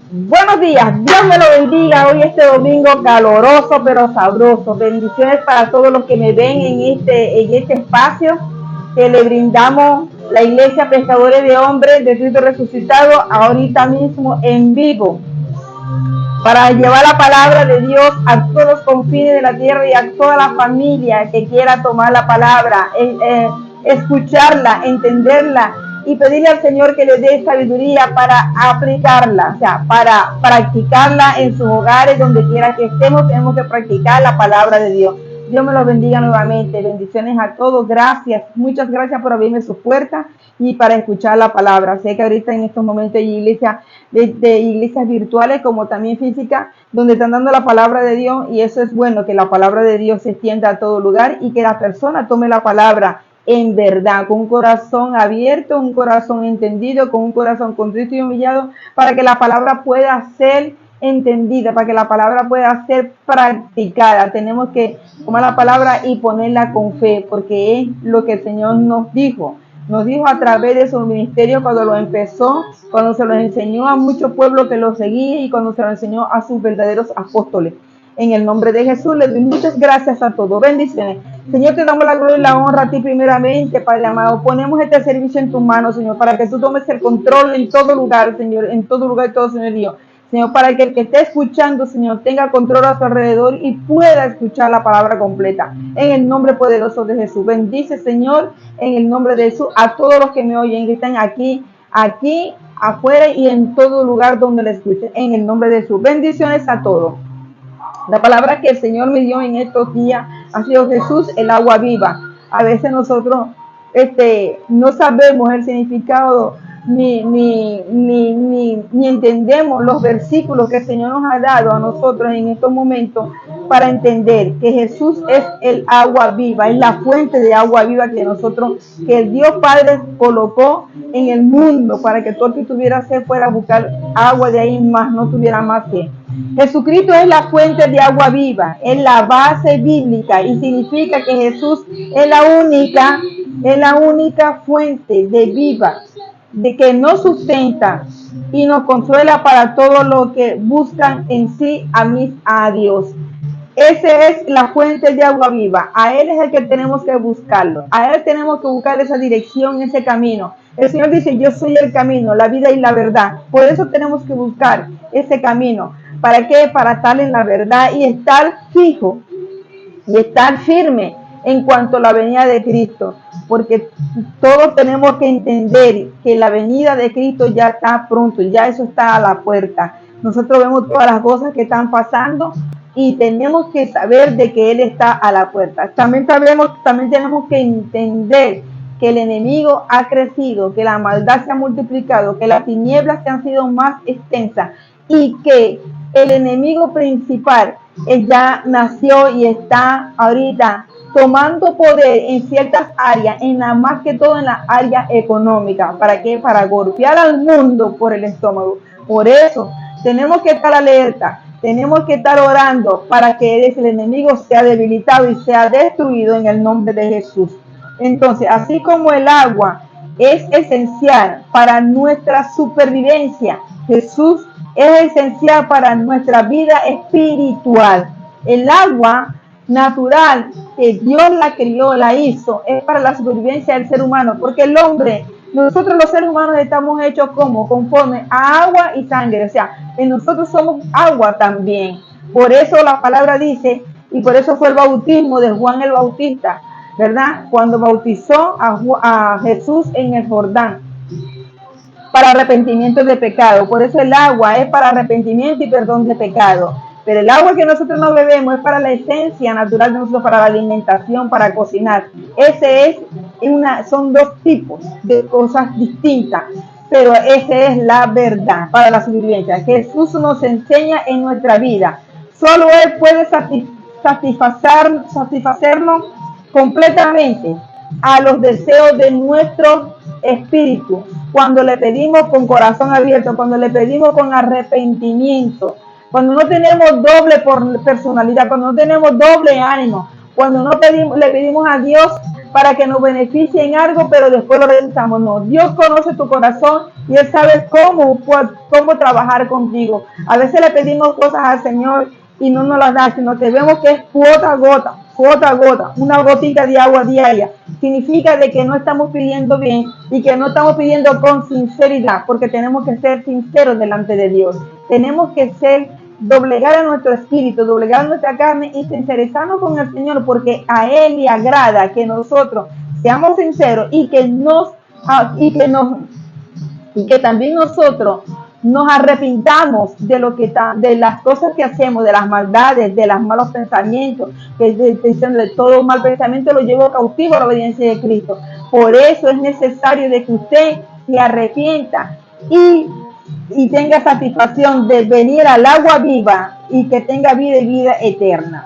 Buenos días, Dios me lo bendiga hoy este domingo caloroso pero sabroso. Bendiciones para todos los que me ven en este espacio que le brindamos la Iglesia Pescadores de Hombres de Cristo Resucitado ahorita mismo en vivo para llevar la palabra de Dios a todos los confines de la tierra y a toda la familia que quiera tomar la palabra, escucharla, entenderla y pedirle al Señor que le dé sabiduría para aplicarla, o sea, para practicarla en sus hogares, donde quiera que estemos, tenemos que practicar la palabra de Dios. Dios me los bendiga nuevamente. Bendiciones a todos. Gracias. Muchas gracias por abrirme sus puertas y para escuchar la palabra. Sé que ahorita en estos momentos hay iglesias, de iglesias virtuales como también físicas, donde están dando la palabra de Dios, y eso es bueno, que la palabra de Dios se extienda a todo lugar y que la persona tome la palabra en verdad, con un corazón abierto, un corazón entendido, con un corazón contrito y humillado, para que la palabra pueda ser entendida, para que la palabra pueda ser practicada. Tenemos que tomar la palabra y ponerla con fe, porque es lo que el Señor nos dijo a través de su ministerio cuando lo empezó, cuando se lo enseñó a muchos pueblos que lo seguían y cuando se lo enseñó a sus verdaderos apóstoles. En el nombre de Jesús les doy muchas gracias a todos. Bendiciones. Señor, te damos la gloria y la honra a ti primeramente, Padre amado. Ponemos este servicio en tus manos, Señor, para que tú tomes el control en todo lugar, Señor, en todo lugar y todo, Señor Dios. Señor, para que el que esté escuchando, Señor, tenga control a su alrededor y pueda escuchar la palabra completa. En el nombre poderoso de Jesús. Bendice, Señor, en el nombre de Jesús, a todos los que me oyen, que están aquí, afuera y en todo lugar donde le escuchen. En el nombre de Jesús. Bendiciones a todos. La palabra que el Señor me dio en estos días ha sido Jesús, el agua viva. A veces nosotros no sabemos el significado ni entendemos los versículos que el Señor nos ha dado a nosotros en estos momentos para entender que Jesús es el agua viva, es la fuente de agua viva que el Dios Padre colocó en el mundo para que todo el que tuviera sed fuera a buscar agua de ahí, más no tuviera más sed. Jesucristo es la fuente de agua viva, es la base bíblica y significa que Jesús es la única fuente de vida, de que nos sustenta y nos consuela para todos los que buscan en sí a Dios. Esa es la fuente de agua viva. A Él es el que tenemos que buscarlo. A Él tenemos que buscar esa dirección, ese camino. El Señor dice, yo soy el camino, la vida y la verdad. Por eso tenemos que buscar ese camino. ¿Para qué? Para estar en la verdad y estar fijo y estar firme en cuanto a la venida de Cristo. Porque todos tenemos que entender que la venida de Cristo ya está pronto, ya eso está a la puerta. Nosotros vemos todas las cosas que están pasando y tenemos que saber de que Él está a la puerta. También tenemos que entender que el enemigo ha crecido, que la maldad se ha multiplicado, que las tinieblas se han sido más extensas y que el enemigo principal ya nació y está ahorita tomando poder en ciertas áreas, más que todo en la área económica. ¿Para qué? Para golpear al mundo por el estómago. Por eso tenemos que estar alerta, tenemos que estar orando para que el enemigo sea debilitado y sea destruido en el nombre de Jesús. Entonces, así como el agua es esencial para nuestra supervivencia, Jesús es esencial para nuestra vida espiritual. El agua natural que Dios la crió, la hizo, es para la supervivencia del ser humano, porque el hombre, nosotros los seres humanos estamos hechos como conforme a agua y sangre, o sea, que nosotros somos agua también. Por eso la palabra dice, y por eso fue el bautismo de Juan el Bautista, ¿verdad? Cuando bautizó a Jesús en el Jordán para arrepentimiento de pecado. Por eso el agua es para arrepentimiento y perdón de pecado. Pero el agua que nosotros no bebemos es para la esencia natural de nosotros, para la alimentación, para cocinar. Son dos tipos de cosas distintas, pero esa es la verdad para la supervivencia. Jesús nos enseña en nuestra vida. Solo Él puede satisfacernos completamente a los deseos de nuestro espíritu, cuando le pedimos con corazón abierto, cuando le pedimos con arrepentimiento, cuando no tenemos doble personalidad, cuando no tenemos doble ánimo, cuando no le pedimos a Dios para que nos beneficie en algo, pero después lo rechazamos. No, Dios conoce tu corazón y Él sabe cómo trabajar contigo. A veces le pedimos cosas al Señor y no nos las da, sino que vemos que es cuota a gota, una gotita de agua diaria. Significa de que no estamos pidiendo bien y que no estamos pidiendo con sinceridad, porque tenemos que ser sinceros delante de Dios. Tenemos que doblegar a nuestro espíritu, doblegar a nuestra carne y sincerizarnos con el Señor, porque a Él le agrada que nosotros seamos sinceros y que también nosotros nos arrepintamos de las cosas que hacemos, de las maldades, de los malos pensamientos, de todo mal pensamiento lo llevo cautivo a la obediencia de Cristo. Por eso es necesario de que usted se arrepienta y tenga satisfacción de venir al agua viva y que tenga vida y vida eterna.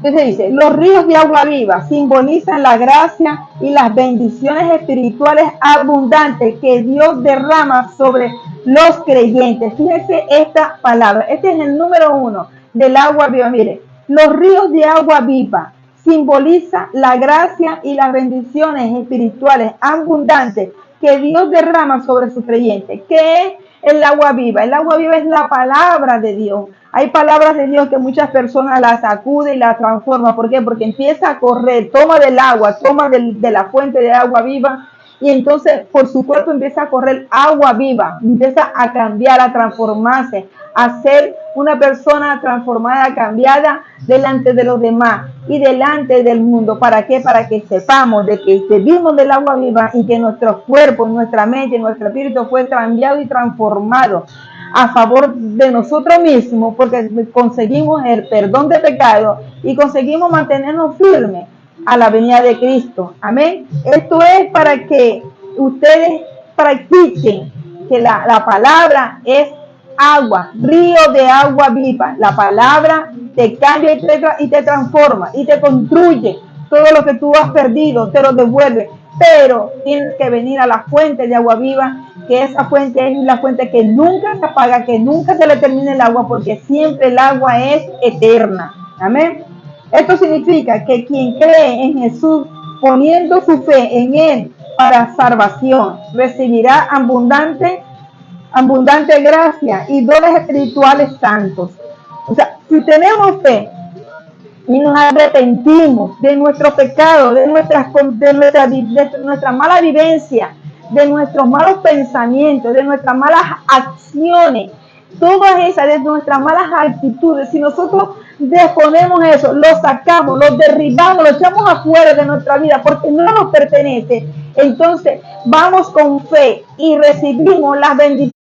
Entonces dice, los ríos de agua viva simbolizan la gracia y las bendiciones espirituales abundantes que Dios derrama sobre los creyentes. Fíjense esta palabra, este es el número 1 del agua viva. Mire, los ríos de agua viva simbolizan la gracia y las bendiciones espirituales abundantes que Dios derrama sobre sus creyentes. ¿Qué es el agua viva? El agua viva es la palabra de Dios. Hay palabras de Dios que muchas personas las sacuden y las transforman. ¿Por qué? Porque empieza a correr, toma del agua, toma de la fuente de agua viva y entonces por su cuerpo empieza a correr agua viva, empieza a cambiar, a transformarse, a ser una persona transformada, cambiada delante de los demás y delante del mundo. ¿Para qué? Para que sepamos de que vivimos del agua viva y que nuestro cuerpo, nuestra mente, nuestro espíritu fue cambiado y transformado a favor de nosotros mismos, porque conseguimos el perdón de pecado y conseguimos mantenernos firmes a la venida de Cristo. Amén. Esto es para que ustedes practiquen que la palabra es agua, río de agua viva. La palabra te cambia y te transforma y te construye. Todo lo que tú has perdido te lo devuelve, pero tienes que venir a la fuente de agua viva, que esa fuente es la fuente que nunca se apaga, que nunca se le termine el agua, porque siempre el agua es eterna. Amén. Esto significa que quien cree en Jesús, poniendo su fe en Él para salvación, recibirá abundante gracia y dones espirituales santos. O sea, si tenemos fe y nos arrepentimos de nuestro pecado, de nuestra mala vivencia, de nuestros malos pensamientos, de nuestras malas acciones, todas esas, de nuestras malas actitudes, si nosotros disponemos eso, lo sacamos, lo derribamos, lo echamos afuera de nuestra vida porque no nos pertenece, entonces vamos con fe y recibimos las bendiciones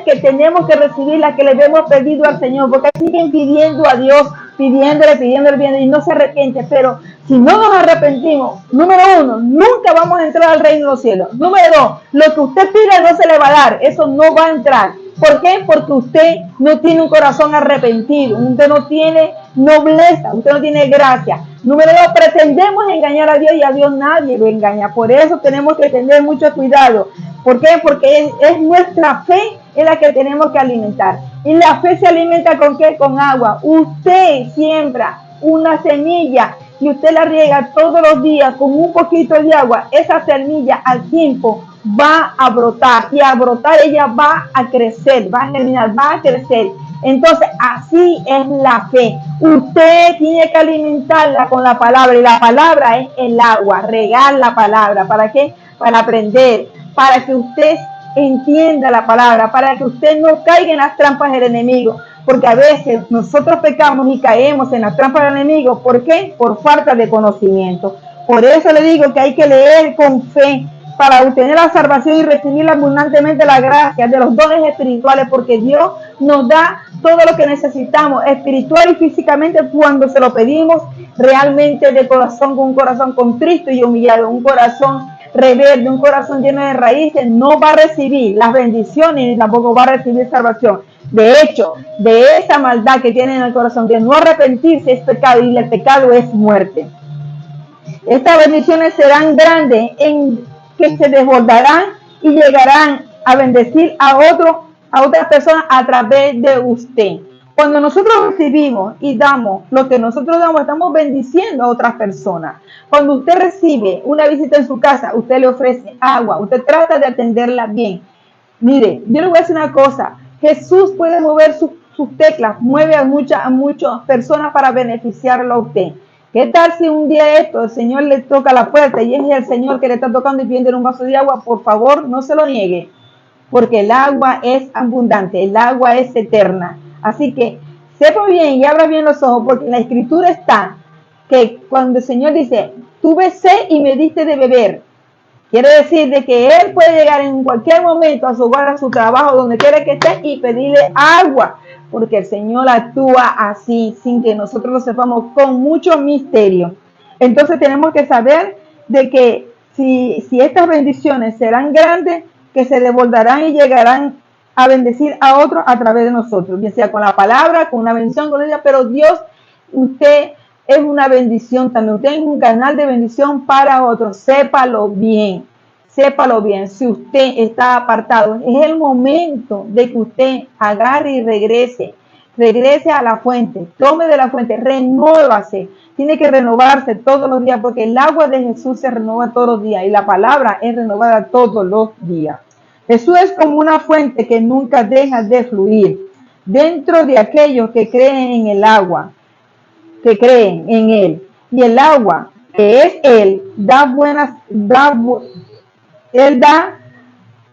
que tenemos que recibir, las que le hemos pedido al Señor, porque siguen pidiendo a Dios, pidiéndole bien y no se arrepiente. Pero si no nos arrepentimos, número 1, nunca vamos a entrar al reino de los cielos. Número 2, lo que usted pida no se le va a dar, eso no va a entrar. ¿Por qué? Porque usted no tiene un corazón arrepentido, usted no tiene nobleza, usted no tiene gracia. Número 2, pretendemos engañar a Dios y a Dios nadie lo engaña. Por eso tenemos que tener mucho cuidado. ¿Por qué? Porque es nuestra fe en la que tenemos que alimentar. Y la fe se alimenta ¿con qué? Con agua. Usted siembra una semilla y usted la riega todos los días con un poquito de agua. Esa semilla al tiempo va a brotar y a brotar ella va a crecer, va a germinar, va a crecer. Entonces así es la fe. Usted tiene que alimentarla con la palabra y la palabra es el agua, regar la palabra. ¿Para qué? Para aprender, para que usted entienda la palabra, para que usted no caiga en las trampas del enemigo, porque a veces nosotros pecamos y caemos en las trampas del enemigo. ¿Por qué? Por falta de conocimiento. Por eso le digo que hay que leer con fe para obtener la salvación y recibir abundantemente la gracia de los dones espirituales, porque Dios nos da todo lo que necesitamos espiritual y físicamente cuando se lo pedimos realmente de corazón, con un corazón contrito y humillado, un corazón rebelde, un corazón lleno de raíces, no va a recibir las bendiciones ni tampoco va a recibir salvación. De hecho, de esa maldad que tiene en el corazón, de no arrepentirse, es pecado y el pecado es muerte. Estas bendiciones serán grandes en que se desbordarán y llegarán a bendecir a otras personas a través de usted. Cuando nosotros recibimos y damos lo que nosotros damos, estamos bendiciendo a otras personas. Cuando usted recibe una visita en su casa, usted le ofrece agua, usted trata de atenderla bien. Mire, yo le voy a decir una cosa, Jesús puede mover sus teclas, mueve a muchas personas para beneficiarlo a usted. ¿Qué tal si un día el Señor le toca la puerta y es el Señor que le está tocando y pidiendo un vaso de agua? Por favor, no se lo niegue, porque el agua es abundante, el agua es eterna. Así que sepa bien y abra bien los ojos, porque en la Escritura está que cuando el Señor dice, tuve sed y me diste de beber, quiere decir de que Él puede llegar en cualquier momento a su hogar, a su trabajo, donde quiera que esté, y pedirle agua, porque el Señor actúa así, sin que nosotros lo sepamos, con mucho misterio. Entonces tenemos que saber de que si estas bendiciones serán grandes, que se desbordarán y llegarán a bendecir a otros a través de nosotros, bien sea con la palabra, con una bendición, con ella, pero Dios, usted es una bendición también, usted es un canal de bendición para otros, sépalo bien, si usted está apartado, es el momento de que usted agarre y regrese a la fuente, tome de la fuente, renuévase, tiene que renovarse todos los días, porque el agua de Jesús se renueva todos los días y la palabra es renovada todos los días. Jesús es como una fuente que nunca deja de fluir dentro de aquellos que creen en el agua, que creen en Él. Y el agua, que es Él, Él da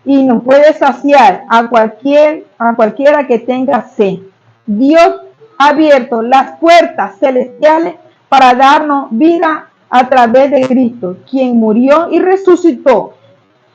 y nos puede saciar a cualquiera que tenga sed. Dios ha abierto las puertas celestiales para darnos vida a través de Cristo, quien murió y resucitó.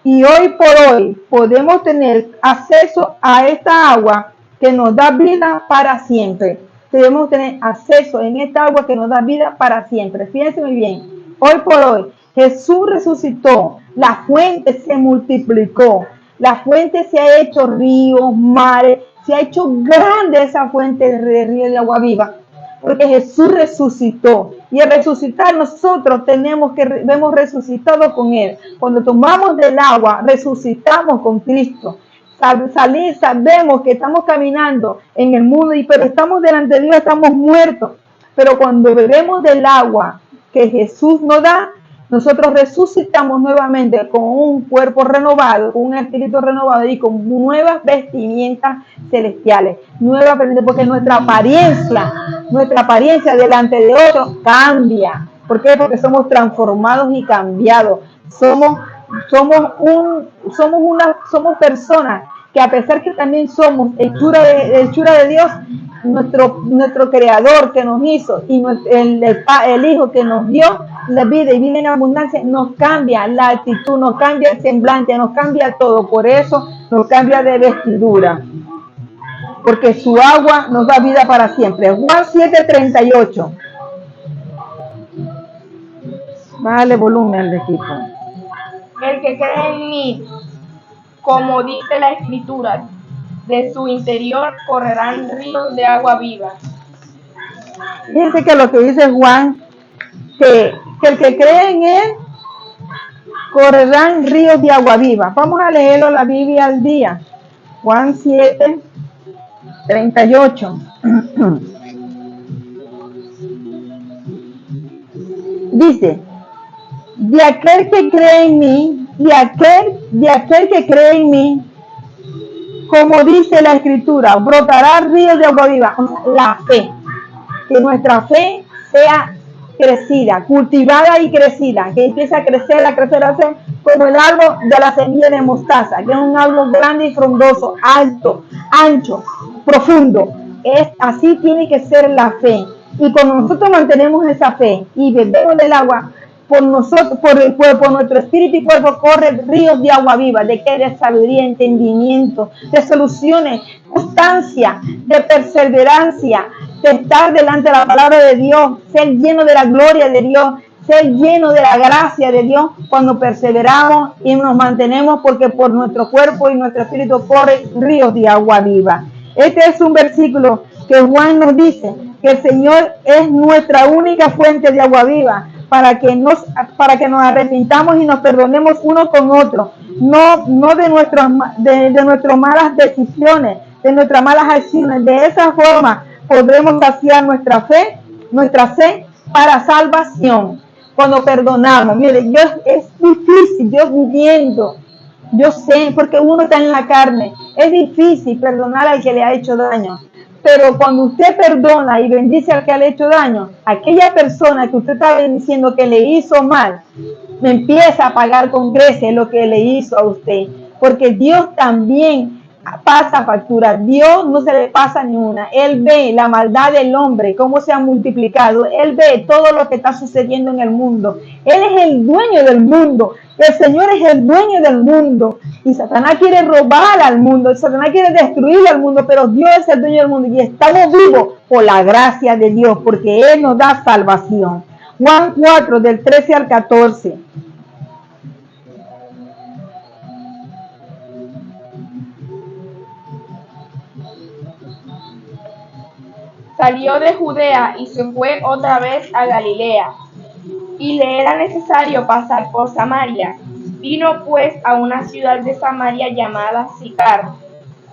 Y hoy por hoy podemos tener acceso a esta agua que nos da vida para siempre. Debemos tener acceso en esta agua que nos da vida para siempre. Fíjense muy bien, hoy por hoy Jesús resucitó, la fuente se multiplicó, la fuente se ha hecho ríos, mares, se ha hecho grande esa fuente de río de agua viva, porque Jesús resucitó. Y al resucitar nosotros hemos resucitado con Él. Cuando tomamos del agua, resucitamos con Cristo. Sabemos que estamos caminando en el mundo, pero estamos delante de Dios, estamos muertos. Pero cuando bebemos del agua que Jesús nos da, nosotros resucitamos nuevamente con un cuerpo renovado, con un espíritu renovado y con nuevas vestimentas celestiales. Porque nuestra apariencia delante de otros cambia. ¿Por qué? Porque somos transformados y cambiados. Somos personas que, a pesar que también somos hechura de Dios, nuestro creador que nos hizo y el Hijo que nos dio la vida y vida en abundancia, nos cambia la actitud, nos cambia el semblante, nos cambia todo. Por eso nos cambia de vestidura, porque su agua nos da vida para siempre. Juan 7:38. Vale volumen al equipo. El que cree en mí, como dice la Escritura, de su interior correrán ríos de agua viva. Fíjense que lo que dice Juan, que el que cree en Él, correrán ríos de agua viva. Vamos a leerlo la Biblia al día. Juan 7:38. Dice, de aquel que cree en mí, de aquel que cree en mí, como dice la Escritura, brotará ríos de agua viva. La fe, que nuestra fe sea crecida, cultivada y crecida, que empiece a crecer, como el árbol de la semilla de mostaza, que es un árbol grande y frondoso, alto, ancho, profundo. Así tiene que ser la fe. Y cuando nosotros mantenemos esa fe y bebemos del agua, por nuestro espíritu y cuerpo corren ríos de agua viva. ¿De qué? De sabiduría, entendimiento, de soluciones, constancia, de perseverancia, de estar delante de la palabra de Dios, ser lleno de la gloria de Dios, ser lleno de la gracia de Dios cuando perseveramos y nos mantenemos, porque por nuestro cuerpo y nuestro espíritu corren ríos de agua viva. Este es un versículo que Juan nos dice que el Señor es nuestra única fuente de agua viva, para que nos arrepintamos y nos perdonemos uno con otro, no de nuestras malas decisiones, de nuestras malas acciones. De esa forma podremos saciar nuestra sed para salvación. Cuando perdonamos, mire, es difícil, Dios viviendo, yo sé, porque uno está en la carne, es difícil perdonar al que le ha hecho daño. Pero cuando usted perdona y bendice al que le ha hecho daño, aquella persona que usted está bendiciendo que le hizo mal, me empieza a pagar con creces lo que le hizo a usted. Porque Dios también pasa factura. Dios no se le pasa ni una. Él ve la maldad del hombre, cómo se ha multiplicado. Él ve todo lo que está sucediendo en el mundo. Él es el dueño del mundo. El Señor es el dueño del mundo. Y Satanás quiere robar al mundo. Satanás quiere destruir al mundo. Pero Dios es el dueño del mundo. Y estamos vivos por la gracia de Dios. Porque Él nos da salvación. Juan 4, del 13 al 14. Salió de Judea y se fue otra vez a Galilea, y le era necesario pasar por Samaria. Vino pues a una ciudad de Samaria llamada Sicar,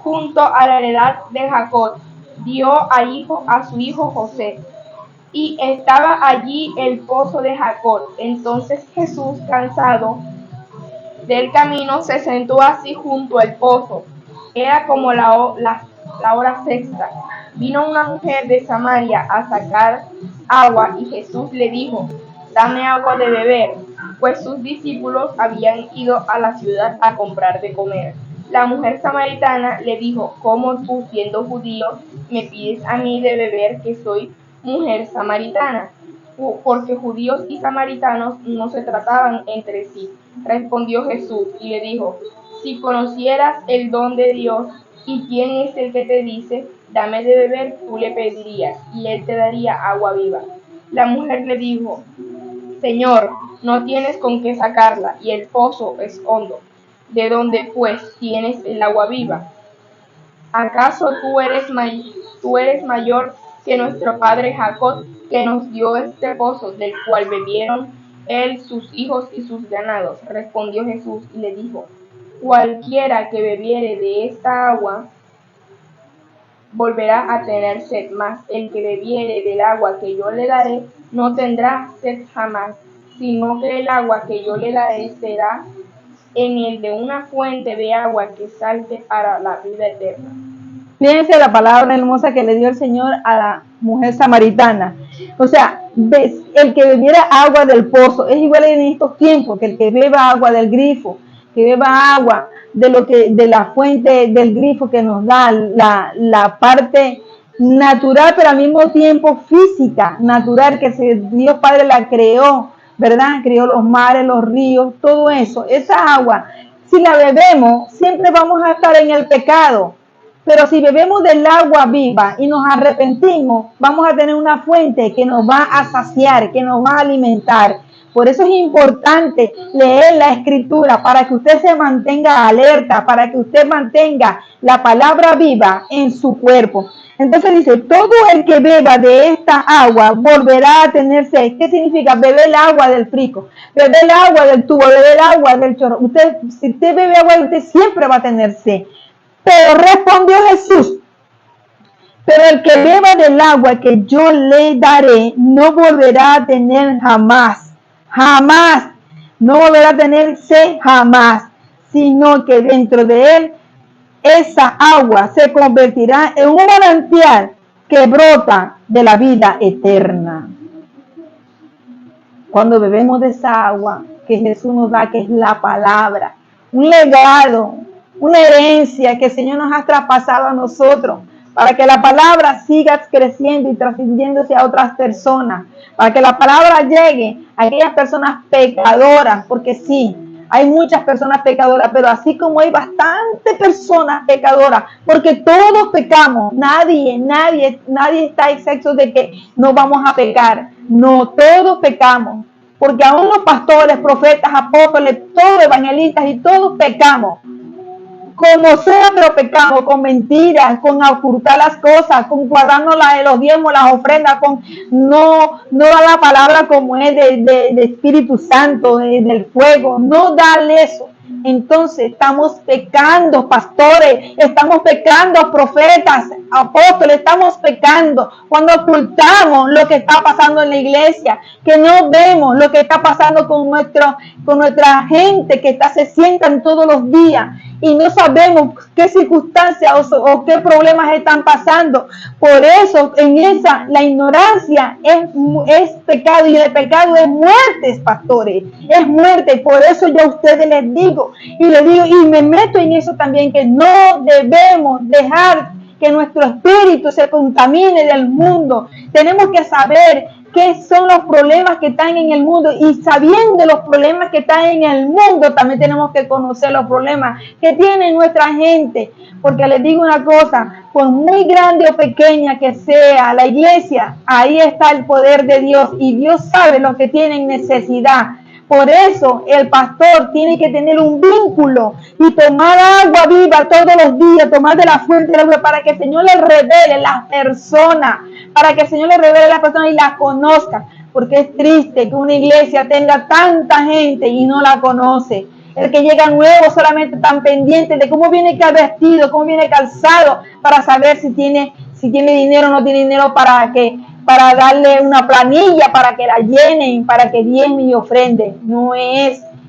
junto a la heredad de Jacob. Dio a su hijo José, y estaba allí el pozo de Jacob. Entonces Jesús, cansado del camino, se sentó así junto al pozo. Era como la hora sexta. Vino una mujer de Samaria a sacar agua, y Jesús le dijo: dame agua de beber, pues sus discípulos habían ido a la ciudad a comprar de comer. La mujer samaritana le dijo: ¿cómo tú, siendo judío, me pides a mí de beber, que soy mujer samaritana? Porque judíos y samaritanos no se trataban entre sí. Respondió Jesús y le dijo: si conocieras el don de Dios y quién es el que te dice, dame de beber, tú le pedirías, y él te daría agua viva. La mujer le dijo: Señor, no tienes con qué sacarla, y el pozo es hondo. ¿De dónde, pues, tienes el agua viva? ¿Acaso tú eres mayor que nuestro padre Jacob, que nos dio este pozo, del cual bebieron él, sus hijos y sus ganados? Respondió Jesús y le dijo: cualquiera que bebiere de esta agua volverá a tener sed, mas el que bebiere del agua que yo le daré no tendrá sed jamás, sino que el agua que yo le daré será en él de una fuente de agua que salte para la vida eterna. Fíjense la palabra hermosa que le dio el Señor a la mujer samaritana. O sea, el que bebiera agua del pozo es igual en estos tiempos que el que beba agua del grifo, que beba agua de la fuente del grifo que nos da la parte natural, pero al mismo tiempo física, natural, que Dios Padre la creó, ¿verdad? Creó los mares, los ríos, todo eso. Esa agua, si la bebemos, siempre vamos a estar en el pecado. Pero si bebemos del agua viva y nos arrepentimos, vamos a tener una fuente que nos va a saciar, que nos va a alimentar. Por eso es importante leer la Escritura, para que usted se mantenga alerta, para que usted mantenga la palabra viva en su cuerpo. Entonces dice: todo el que beba de esta agua volverá a tener sed. ¿Qué significa? Beber el agua del frico, beber el agua del tubo, beber el agua del chorro. Si usted bebe agua, usted siempre va a tener sed. Pero respondió Jesús: pero el que beba del agua que yo le daré no volverá a tener jamás, no volverá a tener sed jamás, sino que dentro de él esa agua se convertirá en un manantial que brota de la vida eterna. Cuando bebemos de esa agua que Jesús nos da, que es la palabra, un legado, una herencia que el Señor nos ha traspasado a nosotros, para que la palabra siga creciendo y trascendiéndose a otras personas, para que la palabra llegue a aquellas personas pecadoras, porque sí, hay muchas personas pecadoras, pero así como hay bastantes personas pecadoras, porque todos pecamos, nadie está exento de que no vamos a pecar, no, todos pecamos, porque aún los pastores, profetas, apóstoles, todos evangelistas y todos pecamos. como sea, pero pecamos con mentiras, con ocultar las cosas, con guardarnos los diezmos, las ofrendas, con no dar la palabra como es de Espíritu Santo, del fuego, no darle eso. Entonces estamos pecando, pastores, estamos pecando, profetas, apóstoles, estamos pecando cuando ocultamos lo que está pasando en la iglesia, que no vemos lo que está pasando con nuestra gente que se sientan todos los días y no sabemos qué circunstancias o qué problemas están pasando. Por eso la ignorancia es pecado, y el pecado es muerte, pastores, es muerte. Por eso yo a ustedes les digo y me meto en eso también, que no debemos dejar que nuestro espíritu se contamine del mundo. Tenemos que saber qué son los problemas que están en el mundo, y sabiendo los problemas que están en el mundo, también tenemos que conocer los problemas que tiene nuestra gente. Porque les digo una cosa, por muy grande o pequeña que sea la iglesia, ahí está el poder de Dios, y Dios sabe los que tienen necesidad. Por eso el pastor tiene que tener un vínculo y tomar agua viva todos los días, tomar de la fuente del agua, para que el Señor le revele las personas, y las conozca. Porque es triste que una iglesia tenga tanta gente y no la conoce. El que llega nuevo solamente están pendientes de cómo viene vestido, cómo viene calzado, para saber si tiene dinero o no tiene dinero, para darle una planilla, para que la llenen, para que diezmen y ofrenden.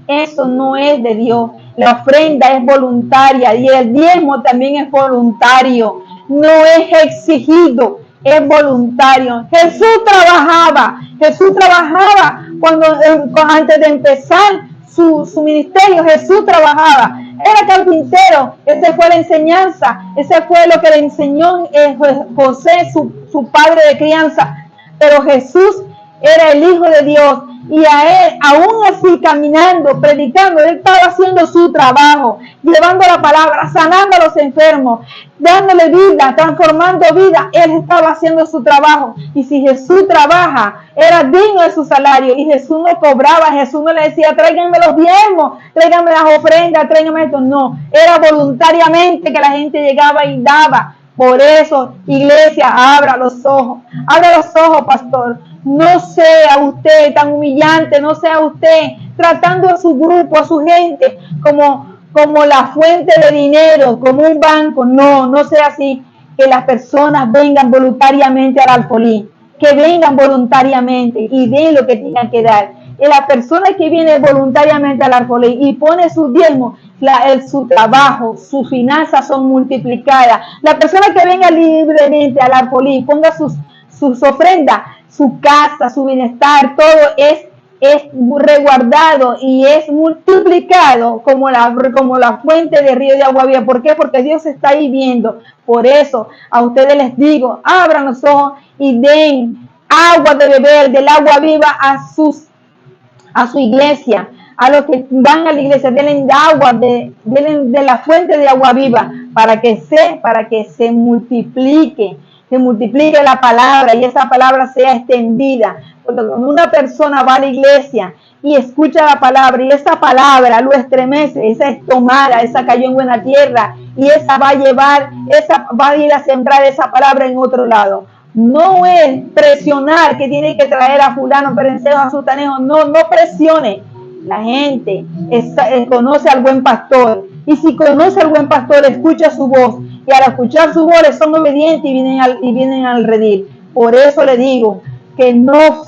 Eso no es de Dios. La ofrenda es voluntaria y el diezmo también es voluntario. No es exigido, es voluntario. Jesús trabajaba antes de empezar su ministerio. Jesús trabajaba, era carpintero. Esa fue la enseñanza, ese fue lo que le enseñó José, su padre de crianza. Pero Jesús era el Hijo de Dios, y a él, aún así, caminando, predicando, él estaba haciendo su trabajo, llevando la palabra, sanando a los enfermos, dándole vida, transformando vida. Él estaba haciendo su trabajo. Y si Jesús trabaja, era digno de su salario. Y Jesús no cobraba, Jesús no le decía, tráiganme los diezmos, tráiganme las ofrendas, tráiganme esto. No, era voluntariamente que la gente llegaba y daba. Por eso, iglesia, abra los ojos, pastor. No sea usted tan humillante, no sea usted tratando a su grupo, a su gente, como la fuente de dinero, como un banco. No sea así. Que las personas vengan voluntariamente al alfolí, que vengan voluntariamente y den lo que tengan que dar. Y la persona que viene voluntariamente al alfolí y pone sus diezmos, su trabajo, sus finanzas son multiplicadas. La persona que venga libremente al alfolí, ponga sus ofrendas, su casa, su bienestar, todo es resguardado y es multiplicado como la fuente de río de agua viva. ¿Por qué? Porque Dios está ahí viendo. Por eso a ustedes les digo, abran los ojos y den agua de beber, del agua viva a su iglesia. A los que van a la iglesia, denle agua, denle de la fuente de agua viva, para que se multiplique la palabra, y esa palabra sea extendida. Porque cuando una persona va a la iglesia y escucha la palabra, y esa palabra lo estremece, esa es tomada, esa cayó en buena tierra, y esa va a ir a sembrar esa palabra en otro lado. No es presionar que tiene que traer a fulano, perencejo, a sutanejo. No presione. La gente conoce al buen pastor, y si conoce al buen pastor, escucha su voz, y al escuchar su voz son obedientes y vienen al redil. Por eso le digo que no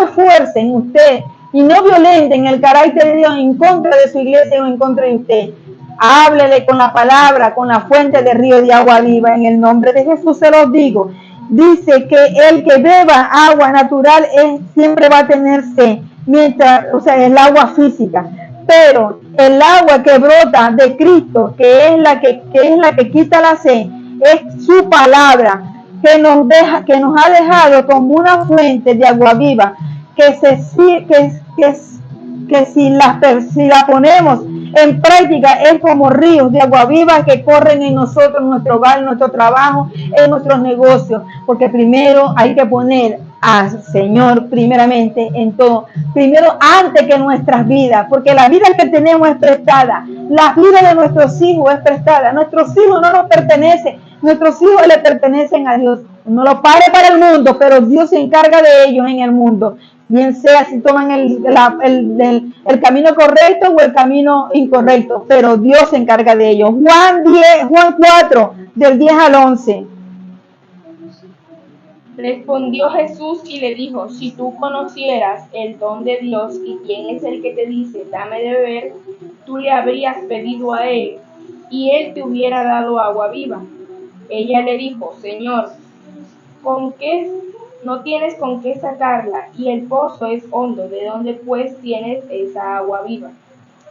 esfuercen usted y no violenten el carácter de Dios en contra de su iglesia o en contra de usted. Háblele con la palabra, con la fuente de río de agua viva. En el nombre de Jesús se los digo. Dice que el que beba agua natural siempre va a tener sed, el agua física. Pero el agua que brota de Cristo, que es la que quita la sed, es su palabra, que nos ha dejado como una fuente de agua viva, que si la ponemos en práctica, es como ríos de agua viva que corren en nosotros, en nuestro hogar, en nuestro trabajo, en nuestros negocios. Porque primero hay que poner al Señor primeramente en todo. Primero, antes que nuestras vidas, porque la vida que tenemos es prestada. La vida de nuestros hijos es prestada. Nuestros hijos no nos pertenecen. Nuestros hijos le pertenecen a Dios. No los padres para el mundo, pero Dios se encarga de ellos en el mundo. Bien sea si toman el camino correcto o el camino incorrecto, pero Dios se encarga de ellos. Juan 4, del 10 al 11. Respondió Jesús y le dijo: si tú conocieras el don de Dios y quién es el que te dice, dame de beber, tú le habrías pedido a él, y él te hubiera dado agua viva. Ella le dijo: Señor, no tienes con qué sacarla, y el pozo es hondo. ¿De dónde pues tienes esa agua viva?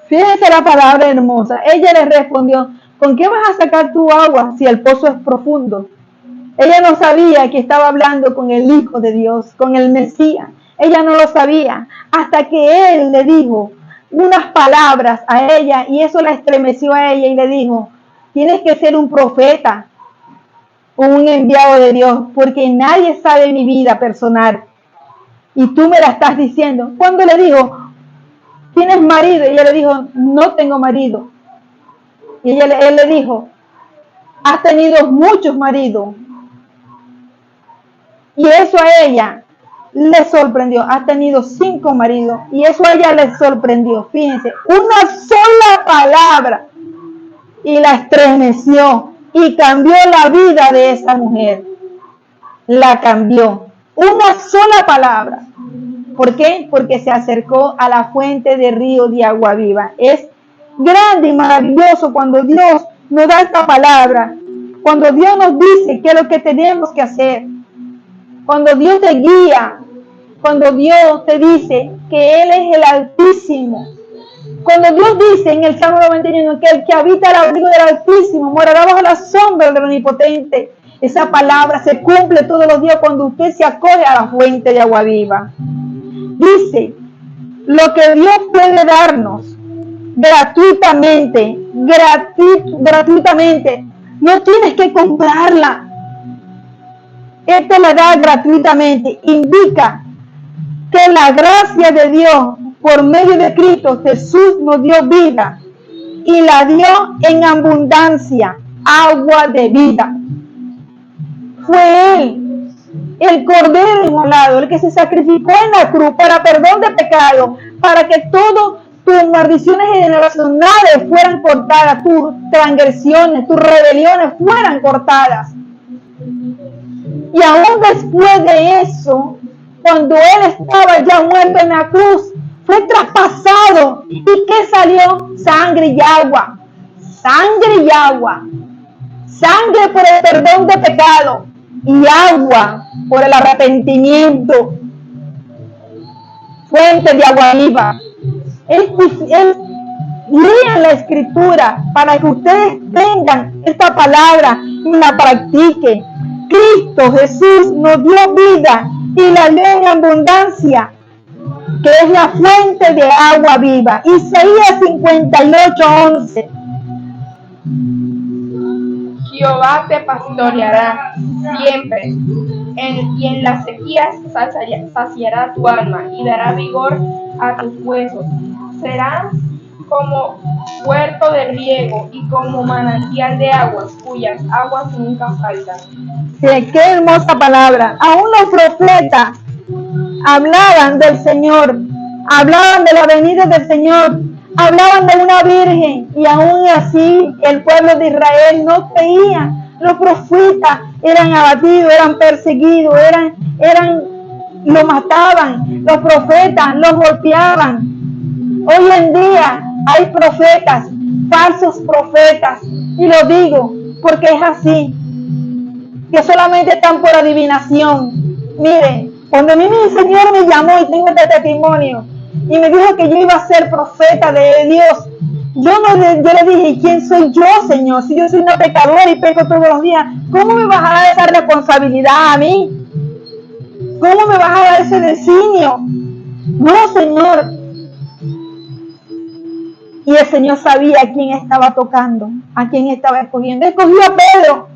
Fíjense la palabra hermosa. Ella le respondió: ¿con qué vas a sacar tu agua si el pozo es profundo? Ella no sabía que estaba hablando con el Hijo de Dios, con el Mesías. Ella no lo sabía hasta que Él le dijo unas palabras a ella, y eso la estremeció a ella, y le dijo: tienes que ser un profeta, un enviado de Dios, porque nadie sabe mi vida personal y tú me la estás diciendo. Cuando le dijo: ¿tienes marido? Y ella le dijo: no tengo marido. Y él le dijo: has tenido muchos maridos. Y eso a ella le sorprendió. Ha tenido 5 maridos, y eso a ella le sorprendió. Fíjense, una sola palabra y la estremeció y cambió la vida de esa mujer. La cambió. Una sola palabra. ¿Por qué? Porque se acercó a la fuente de río de agua viva. Es grande y maravilloso cuando Dios nos da esta palabra, cuando Dios nos dice qué es lo que tenemos que hacer, cuando Dios te guía, cuando Dios te dice que Él es el Altísimo. Cuando Dios dice en el Salmo 91 que el que habita al abrigo del Altísimo morará bajo la sombra del Omnipotente, esa palabra se cumple todos los días cuando usted se acoge a la fuente de agua viva. Dice: lo que Dios puede darnos gratuitamente, no tienes que comprarla. Él te la da gratuitamente. Indica que la gracia de Dios por medio de Cristo Jesús nos dio vida, y la dio en abundancia, agua de vida. Fue Él, el Cordero inmolado, el que se sacrificó en la cruz para perdón de pecado, para que todas tus maldiciones generacionales fueran cortadas, tus transgresiones, tus rebeliones fueran cortadas. Y aún después de eso, cuando Él estaba ya muerto en la cruz, fue traspasado. ¿Y qué salió? Sangre y agua. Sangre y agua. Sangre por el perdón de pecado y agua por el arrepentimiento. Fuente de agua viva. Lean la Escritura para que ustedes tengan esta palabra y la practiquen. Cristo Jesús nos dio vida y la dio en abundancia, que es la fuente de agua viva. Isaías 58:11. Jehová te pastoreará siempre, y en las sequías saciará tu alma y dará vigor a tus huesos. Serás como huerto de riego y como manantial de aguas, cuyas aguas nunca faltan. Sí, qué hermosa palabra. Aún los profetas hablaban del Señor, hablaban de la venida del Señor, hablaban de una virgen, y aún así el pueblo de Israel no creía. Los profetas eran abatidos, eran perseguidos, lo mataban, los profetas los golpeaban. Hoy en día hay profetas, falsos profetas, y lo digo porque es así, que solamente están por adivinación. Miren, cuando a mí mi Señor me llamó, y tengo este testimonio, y me dijo que yo iba a ser profeta de Dios, yo le dije: ¿quién soy yo, Señor? Si yo soy una pecadora y peco todos los días, ¿cómo me vas a dar esa responsabilidad a mí? ¿Cómo me vas a dar ese designio? No, Señor. Y el Señor sabía a quién estaba tocando, a quién estaba escogiendo. Escogió a Pedro,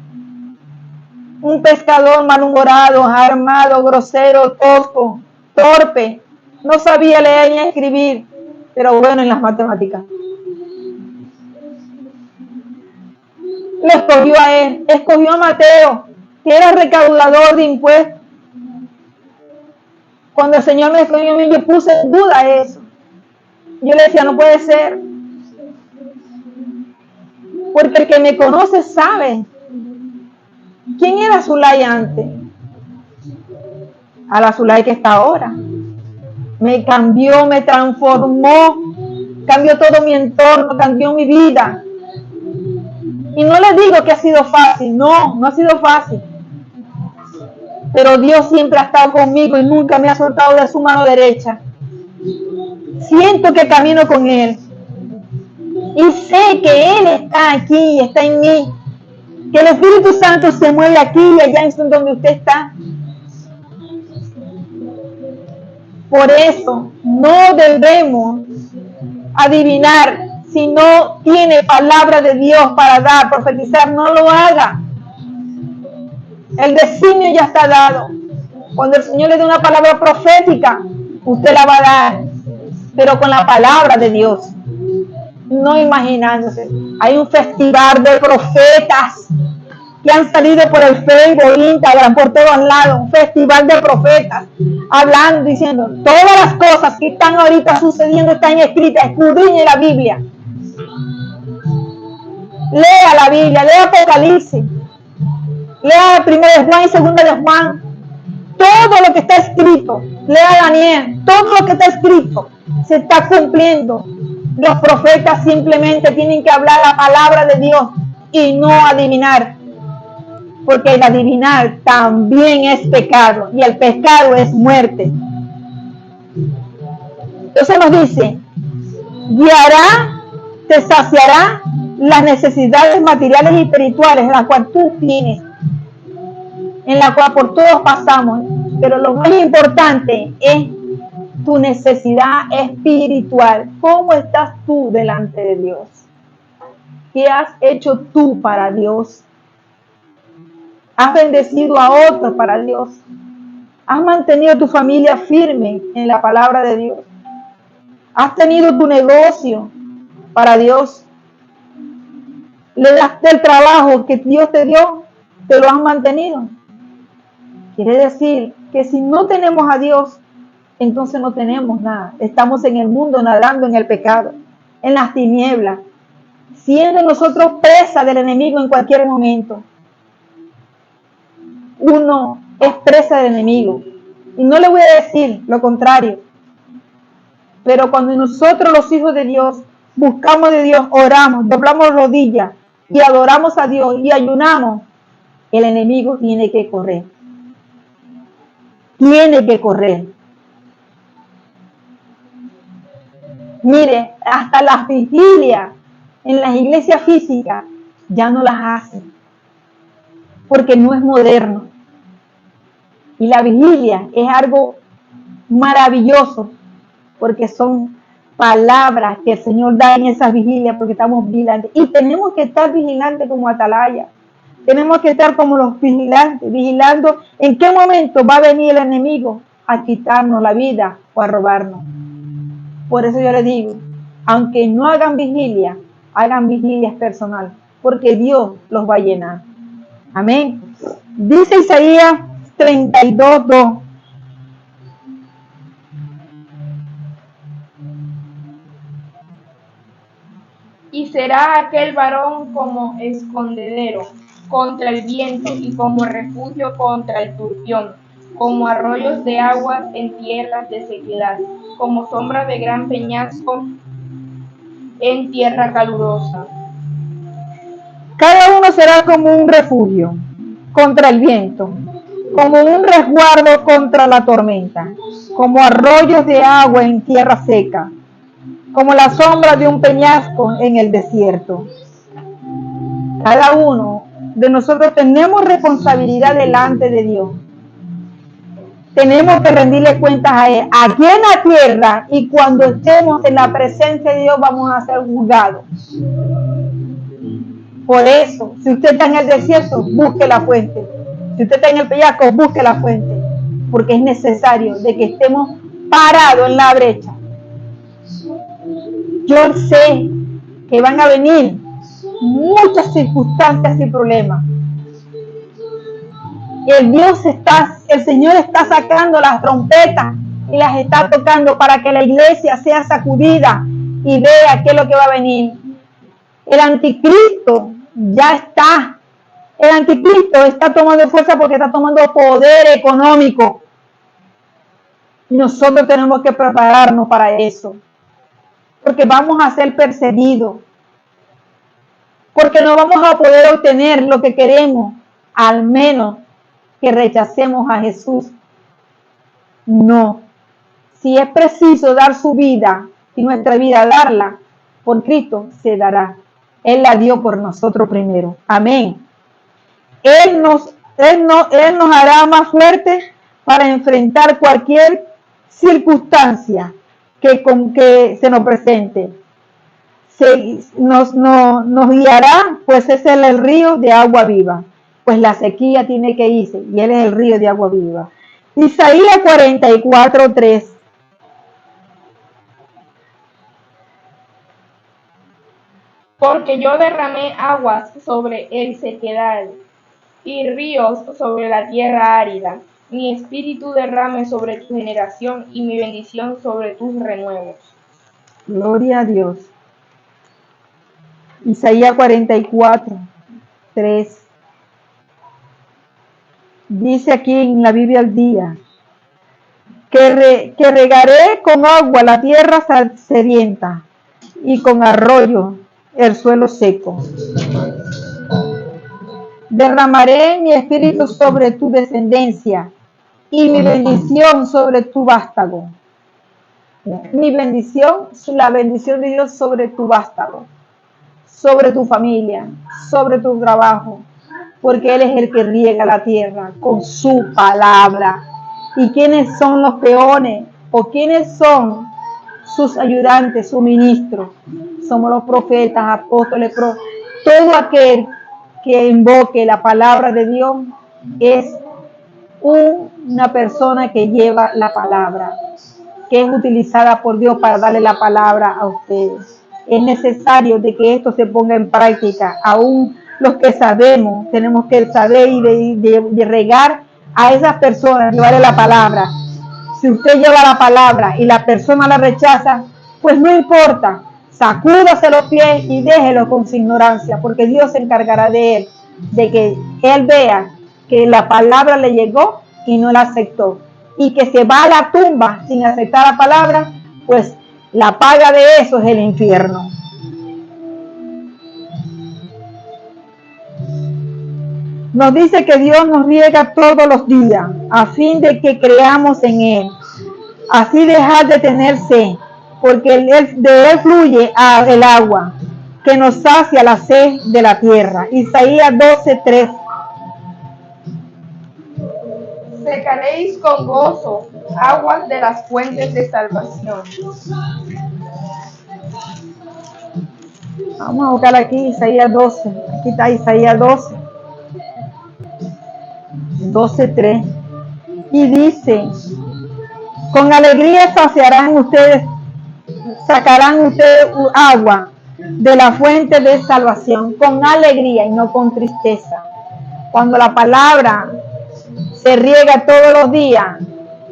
un un pescador malhumorado, armado, grosero, tosco, torpe. No sabía leer ni escribir, pero bueno en las matemáticas. Le escogió a él, escogió a Mateo, que era recaudador de impuestos. Cuando el Señor me escogió a mí, yo puse en duda eso. Yo le decía, no puede ser. Porque el que me conoce sabe quién era Zulay antes a la Zulay que está ahora. Me cambió, me transformó, cambió todo mi entorno, cambió mi vida. Y no les digo que ha sido fácil, no ha sido fácil. Pero Dios siempre ha estado conmigo y nunca me ha soltado de su mano derecha. Siento que camino con Él. Y sé que Él está aquí, está en mí. Que el Espíritu Santo se mueve aquí y allá en donde usted está. Por eso no debemos adivinar si no tiene palabra de Dios para dar, profetizar, no lo haga. El designio ya está dado. Cuando el Señor le dé una palabra profética, usted la va a dar, pero con la palabra de Dios. No imaginándose. Hay un festival de profetas que han salido por el Facebook, Instagram, por todos lados. Un festival de profetas hablando, diciendo todas las cosas que están ahorita sucediendo están escritas. Escudriñe la Biblia. Lea la Biblia, lea Apocalipsis, lea 1 de Juan y 2 de Juan. Todo lo que está escrito, lea Daniel, todo lo que está escrito se está cumpliendo. Los profetas simplemente tienen que hablar la palabra de Dios y no adivinar, porque el adivinar también es pecado y el pecado es muerte. Entonces nos dice, guiará, te saciará las necesidades materiales y espirituales, las cuales tú tienes, en la cual por todos pasamos, pero lo más importante es tu necesidad espiritual. ¿Cómo estás tú delante de Dios? ¿Qué has hecho tú para Dios? ¿Has bendecido a otros para Dios? ¿Has mantenido tu familia firme en la palabra de Dios? ¿Has tenido tu negocio para Dios? ¿Le das el trabajo que Dios te dio? ¿Te lo has mantenido? Quiere decir que si no tenemos a Dios, entonces no tenemos nada. Estamos en el mundo nadando en el pecado, en las tinieblas, siendo nosotros presa del enemigo en cualquier momento. Uno es presa del enemigo. Y no le voy a decir lo contrario. Pero cuando nosotros los hijos de Dios buscamos de Dios, oramos, doblamos rodillas y adoramos a Dios y ayunamos, el enemigo tiene que correr. Tiene que correr. Mire, hasta las vigilias en las iglesias físicas ya no las hacen, porque no es moderno. Y la vigilia es algo maravilloso, porque son palabras que el Señor da en esas vigilias, porque estamos vigilantes. Y tenemos que estar vigilantes como atalaya. Tenemos que estar como los vigilantes, vigilando en qué momento va a venir el enemigo a quitarnos la vida o a robarnos. Por eso yo les digo, aunque no hagan vigilias personal, porque Dios los va a llenar. Amén. Dice Isaías 32:2. Y será aquel varón como escondedero contra el viento y como refugio contra el turbión, como arroyos de aguas en tierras de sequedad, como sombra de gran peñasco en tierra calurosa. Cada uno será como un refugio contra el viento, como un resguardo contra la tormenta, como arroyos de agua en tierra seca, como la sombra de un peñasco en el desierto. Cada uno de nosotros tenemos responsabilidad delante de Dios. Tenemos que rendirle cuentas a Él, aquí en la tierra, y cuando estemos en la presencia de Dios vamos a ser juzgados. Por eso, si usted está en el desierto, busque la fuente. Si usted está en el peñasco, busque la fuente, porque es necesario de que estemos parados en la brecha. Yo sé que van a venir muchas circunstancias y problemas. El Señor está sacando las trompetas y las está tocando para que la iglesia sea sacudida y vea qué es lo que va a venir. El anticristo ya está. El anticristo está tomando fuerza porque está tomando poder económico. Y nosotros tenemos que prepararnos para eso. Porque vamos a ser perseguidos. Porque no vamos a poder obtener lo que queremos, al menos que rechacemos a Jesús. No. Si es preciso dar su vida y nuestra vida darla por Cristo, se dará. Él la dio por nosotros primero. Amén. Él nos hará más fuertes para enfrentar cualquier circunstancia que se nos presente. Nos guiará, pues es el río de agua viva. Pues la sequía tiene que irse y Él es el río de agua viva. Isaías 44:3. Porque yo derramé aguas sobre el sequedal y ríos sobre la tierra árida. Mi espíritu derrame sobre tu generación y mi bendición sobre tus renuevos. Gloria a Dios. Isaías 44:3. Dice aquí en la Biblia al día, que regaré con agua la tierra sedienta y con arroyo el suelo seco. Derramaré mi espíritu sobre tu descendencia y mi bendición sobre tu vástago. Mi bendición, la bendición de Dios sobre tu vástago, sobre tu familia, sobre tu trabajo, porque Él es el que riega la tierra con su palabra. ¿Y quiénes son los peones? ¿O quiénes son sus ayudantes, sus ministros? Somos los profetas, apóstoles, todo aquel que invoque la palabra de Dios es una persona que lleva la palabra, que es utilizada por Dios para darle la palabra a ustedes. Es necesario de que esto se ponga en práctica. Aún los que sabemos, tenemos que saber y de regar a esas personas, llevarle la palabra. Si usted lleva la palabra y la persona la rechaza, pues no importa, sacúdase los pies y déjelo con su ignorancia, porque Dios se encargará de él, de que él vea que la palabra le llegó y no la aceptó, y que se va a la tumba sin aceptar la palabra, pues la paga de eso es el infierno. Nos dice que Dios nos riega todos los días a fin de que creamos en Él. Así dejar de tener sed, porque de Él fluye el agua que nos sacia la sed de la tierra. Isaías 12:3. Secaréis con gozo aguas de las fuentes de salvación. Vamos a buscar aquí Isaías 12. Aquí está Isaías 12:3. Y dice: con alegría sacarán ustedes agua de la fuente de salvación, con alegría y no con tristeza. Cuando la palabra se riega todos los días,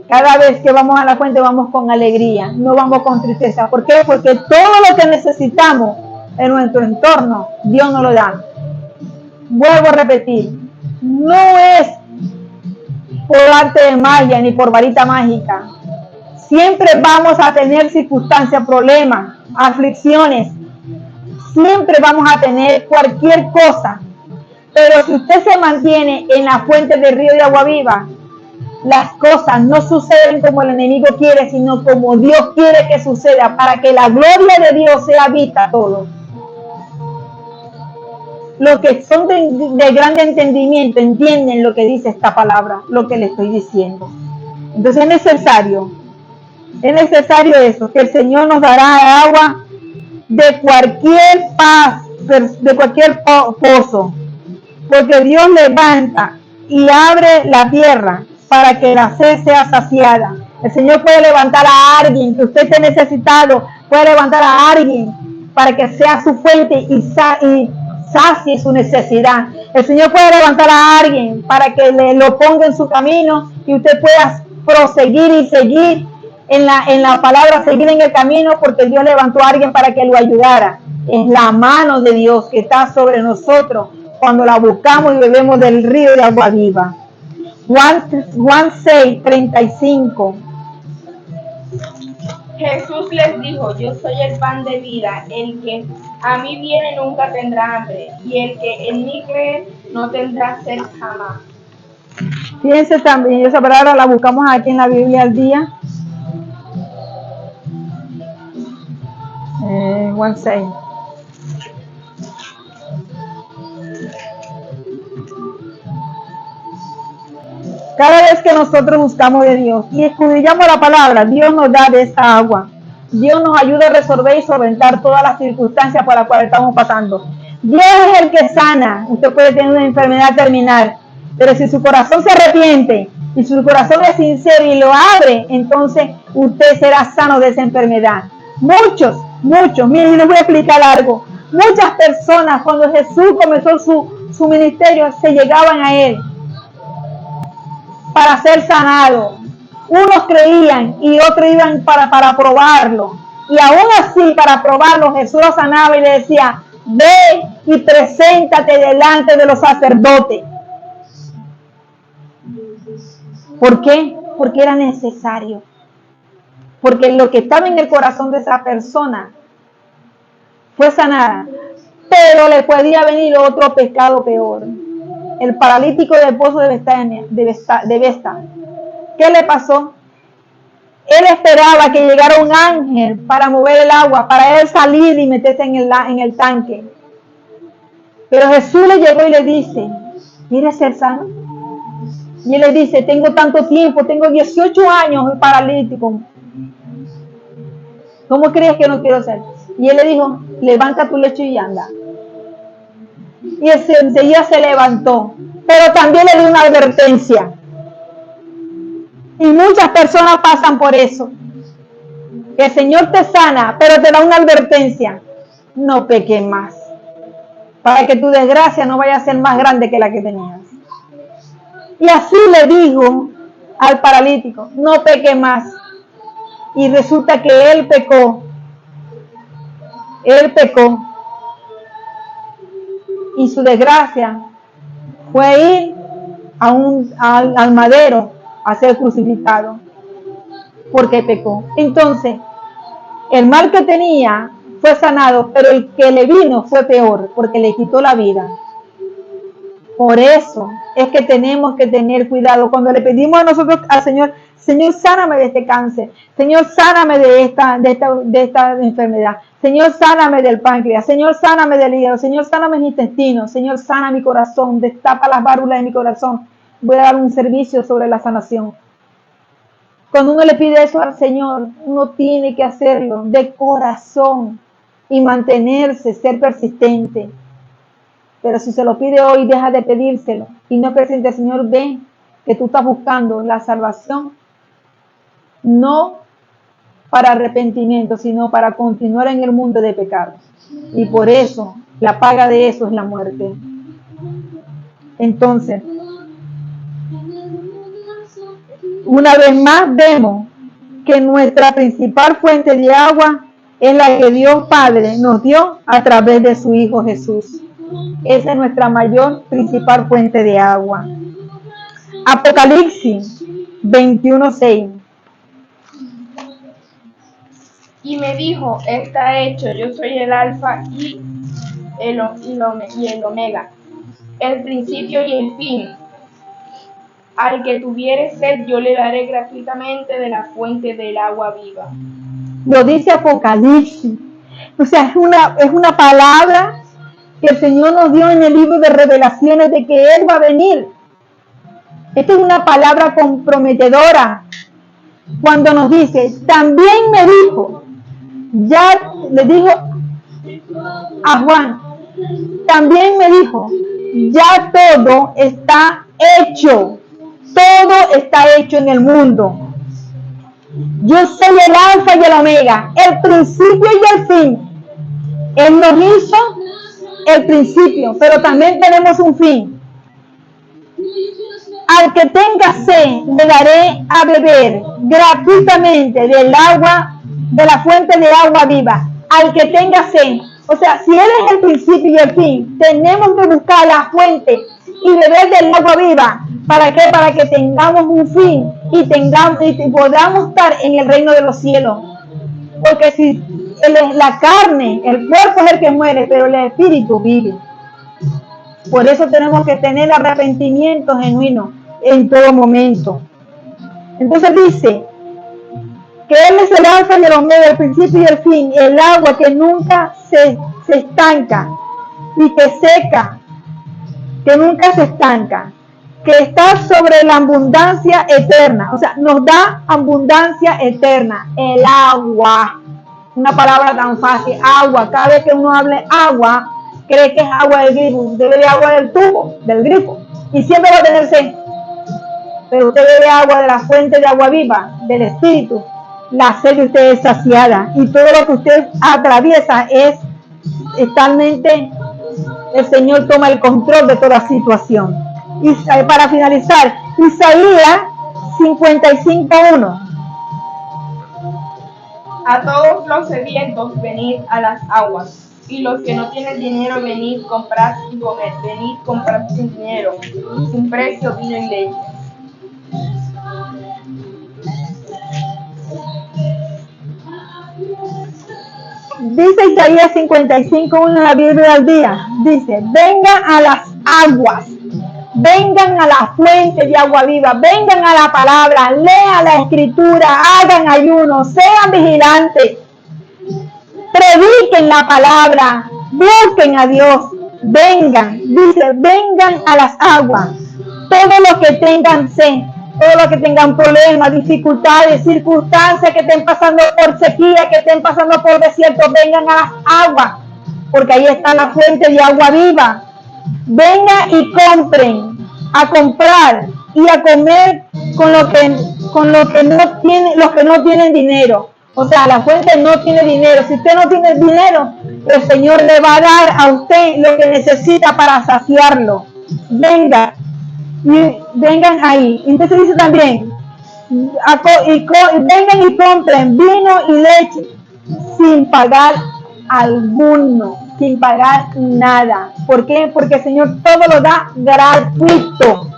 cada vez que vamos a la fuente vamos con alegría, no vamos con tristeza. ¿Por qué? Porque todo lo que necesitamos en nuestro entorno, Dios nos lo da. Vuelvo a repetir, no es por arte de magia ni por varita mágica. Siempre vamos a tener circunstancias, problemas, aflicciones. Siempre vamos a tener cualquier cosa. Pero si usted se mantiene en la fuente del río de agua viva, las cosas no suceden como el enemigo quiere, sino como Dios quiere que suceda, para que la gloria de Dios se habita todo. Los que son de grande entendimiento entienden lo que dice esta palabra, lo que le estoy diciendo. Entonces es necesario eso, que el Señor nos dará agua de cualquier pozo, porque Dios levanta y abre la tierra para que la sed sea saciada. El Señor puede levantar a alguien que usted esté necesitado, puede levantar a alguien para que sea su fuente y sacie su necesidad. El Señor puede levantar a alguien para que lo ponga en su camino y usted pueda proseguir y seguir en la palabra, seguir en el camino, porque Dios levantó a alguien para que lo ayudara. Es la mano de Dios que está sobre nosotros cuando la buscamos y bebemos del río de agua viva. Juan 6:35. Jesús les dijo: yo soy el pan de vida, el que a mí viene nunca tendrá hambre, y el que en mí cree no tendrá sed jamás. Fíjense también, esa palabra la buscamos aquí en la Biblia al día. Juan 6. Cada vez que nosotros buscamos de Dios y escudriñamos la palabra, Dios nos da de esta agua. Dios nos ayuda a resolver y solventar todas las circunstancias por las cuales estamos pasando. Dios es el que sana. Usted puede tener una enfermedad terminal, pero si su corazón se arrepiente y su corazón es sincero y lo abre, entonces usted será sano de esa enfermedad. Muchos, miren, les voy a explicar algo. Muchas personas, cuando Jesús comenzó su ministerio, se llegaban a Él para ser sanados. Unos creían y otros iban para probarlo. Y aún así, para probarlo, Jesús lo sanaba y le decía: ve y preséntate delante de los sacerdotes. ¿Por qué? Porque era necesario. Porque lo que estaba en el corazón de esa persona fue sanada. Pero le podía venir otro pecado peor. El paralítico del pozo de Bethesda. ¿Qué le pasó? Él esperaba que llegara un ángel para mover el agua, para él salir y meterse en el tanque. Pero Jesús le llegó y le dice: ¿quieres ser sano? Y él le dice: tengo tanto tiempo, tengo 18 años paralítico. ¿Cómo crees que no quiero ser? Y él le dijo: levanta tu lecho y anda. Y enseguida se levantó, pero también le dio una advertencia. Y muchas personas pasan por eso. Que el Señor te sana, pero te da una advertencia: no peques más, para que tu desgracia no vaya a ser más grande que la que tenías. Y así le dijo al paralítico: no peque más. Y resulta que él pecó. Y su desgracia fue ir al madero a ser crucificado, porque pecó. Entonces, el mal que tenía fue sanado, pero el que le vino fue peor, porque le quitó la vida. Por eso es que tenemos que tener cuidado cuando le pedimos a nosotros al Señor: Señor, sáname de este cáncer, Señor, sáname de esta enfermedad, Señor, sáname del páncreas, Señor, sáname del hígado, Señor, sáname mis intestinos, Señor, sana mi corazón, destapa las válvulas de mi corazón. Voy a dar un servicio sobre la sanación. Cuando uno le pide eso al Señor, uno tiene que hacerlo de corazón y mantenerse, ser persistente. Pero si se lo pide hoy, deja de pedírselo y no presente: Señor, ven, que tú estás buscando la salvación, no para arrepentimiento, sino para continuar en el mundo de pecado. Y por eso, la paga de eso es la muerte. Entonces, una vez más vemos que nuestra principal fuente de agua es la que Dios Padre nos dio a través de su Hijo Jesús. Esa es nuestra principal fuente de agua. Apocalipsis 21:6. Y me dijo: está hecho, yo soy el alfa y el omega, el principio y el fin. Al que tuviere sed, yo le daré gratuitamente de la fuente del agua viva. Lo dice Apocalipsis. O sea, es una palabra que el Señor nos dio en el libro de Revelaciones de que Él va a venir. Esta es una palabra comprometedora. Cuando nos dice: también me dijo, ya le dijo a Juan, también me dijo: ya todo está hecho. Todo está hecho en el mundo. Yo soy el alfa y el omega, el principio y el fin. Él nos hizo el principio, pero también tenemos un fin. Al que tenga sed, le daré a beber gratuitamente del agua, de la fuente de agua viva. Al que tenga sed. O sea, si Él es el principio y el fin, tenemos que buscar la fuente y beber del agua viva. ¿Para qué? Para que tengamos un fin y podamos estar en el reino de los cielos. Porque si la carne, el cuerpo es el que muere, pero el espíritu vive. Por eso tenemos que tener arrepentimiento genuino en todo momento. Entonces dice que Él es el alfa y el omega, el principio y el fin, el agua que nunca se estanca y que seca, que nunca se estanca, que está sobre la abundancia eterna. O sea, nos da abundancia eterna, el agua. Una palabra tan fácil, agua. Cada vez que uno hable agua, cree que es agua del grifo. Usted bebe agua del tubo, del grifo, y siempre va a tener sed. Pero usted bebe agua de la fuente de agua viva, del Espíritu. La sed de usted es saciada. Y todo lo que usted atraviesa es totalmente, el Señor toma el control de toda situación. Y para finalizar, Isaías 55:1. A todos los sedientos, venid a las aguas, y los que no tienen dinero, venid, comprad y comed, venid, comprad sin dinero, y sin precio vino y leche. Dice Isaías 55:1 en la Biblia al día, dice, vengan a las aguas, vengan a la fuente de agua viva, vengan a la palabra, lean la escritura, hagan ayuno, sean vigilantes, prediquen la palabra, busquen a Dios, vengan, dice, vengan a las aguas, todos los que tengan sed, todos los que tengan problemas, dificultades, circunstancias, que estén pasando por sequía, que estén pasando por desierto, vengan a las aguas, porque ahí está la fuente de agua viva. Vengan y compren, a comprar y a comer con lo que no tienen, los que no tienen dinero. O sea, la fuente no tiene dinero. Si usted no tiene dinero, el Señor le va a dar a usted lo que necesita para saciarlo. Vengan ahí. Entonces dice también, vengan y compren vino y leche sin pagar alguno, sin pagar nada. ¿Por qué? Porque el Señor todo lo da gratuito.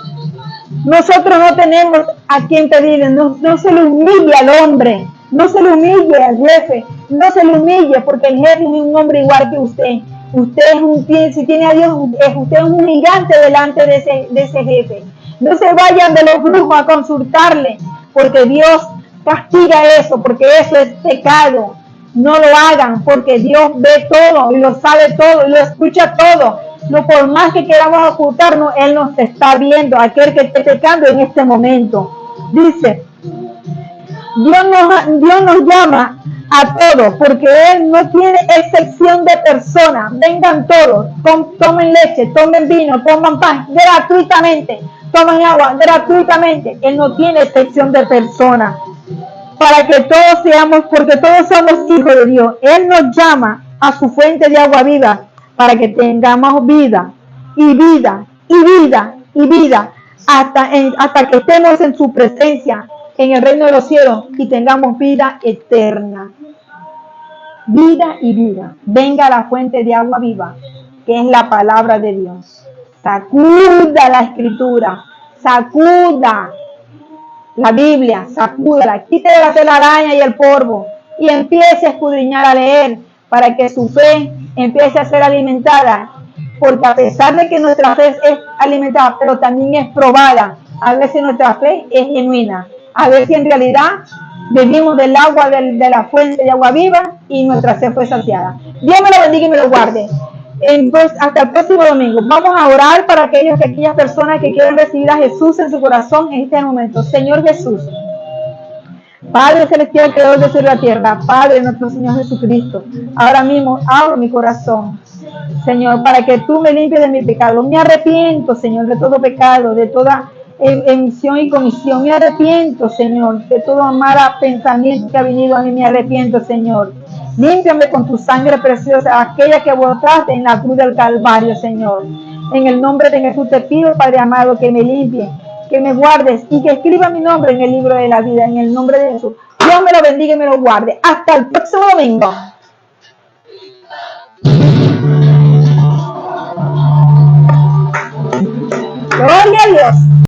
Nosotros no tenemos a quien pedirle, no se le humille al hombre, no se le humille al jefe, no se le humille, porque el jefe es un hombre igual que usted. Usted si tiene a Dios, usted es un gigante delante de ese jefe. No se vayan de los brujos a consultarle, porque Dios castiga eso, porque eso es pecado. No lo hagan, porque Dios ve todo y lo sabe todo y lo escucha todo. No, por más que queramos ocultarnos, Él nos está viendo, aquel que esté pecando en este momento. Dice, Dios nos llama a todos, porque Él no tiene excepción de personas. Vengan todos, tomen leche, tomen vino, tomen pan gratuitamente, tomen agua gratuitamente. Él no tiene excepción de personas. Para que todos seamos, porque todos somos hijos de Dios. Él nos llama a su fuente de agua viva para que tengamos vida y vida y vida y vida hasta que estemos en su presencia en el reino de los cielos y tengamos vida eterna. Vida y vida. Venga a la fuente de agua viva, que es la palabra de Dios. Sacuda la escritura, sacuda la Biblia, sacúdala, quítale la telaraña y el polvo y empiece a escudriñar, a leer, para que su fe empiece a ser alimentada, porque a pesar de que nuestra fe es alimentada, pero también es probada, a veces nuestra fe es genuina, a ver si en realidad bebimos del agua de la fuente de agua viva y nuestra sed fue saciada. Dios me lo bendiga y me lo guarde. Entonces, hasta el próximo domingo. Vamos a orar para aquellas personas que quieren recibir a Jesús en su corazón en este momento. Señor Jesús, Padre celestial, creador de cielo y la tierra, Padre nuestro Señor Jesucristo, ahora mismo abro mi corazón Señor, para que tú me limpies de mi pecado. Me arrepiento, Señor, de todo pecado, de toda emisión y comisión. Me arrepiento, Señor, de todo mal pensamiento que ha venido a mí. Me arrepiento, Señor. Límpiame con tu sangre preciosa, aquella que botaste en la cruz del Calvario, Señor. En el nombre de Jesús te pido, Padre amado, que me limpie, que me guardes y que escriba mi nombre en el libro de la vida, en el nombre de Jesús. Dios me lo bendiga y me lo guarde. Hasta el próximo domingo. Gloria a Dios.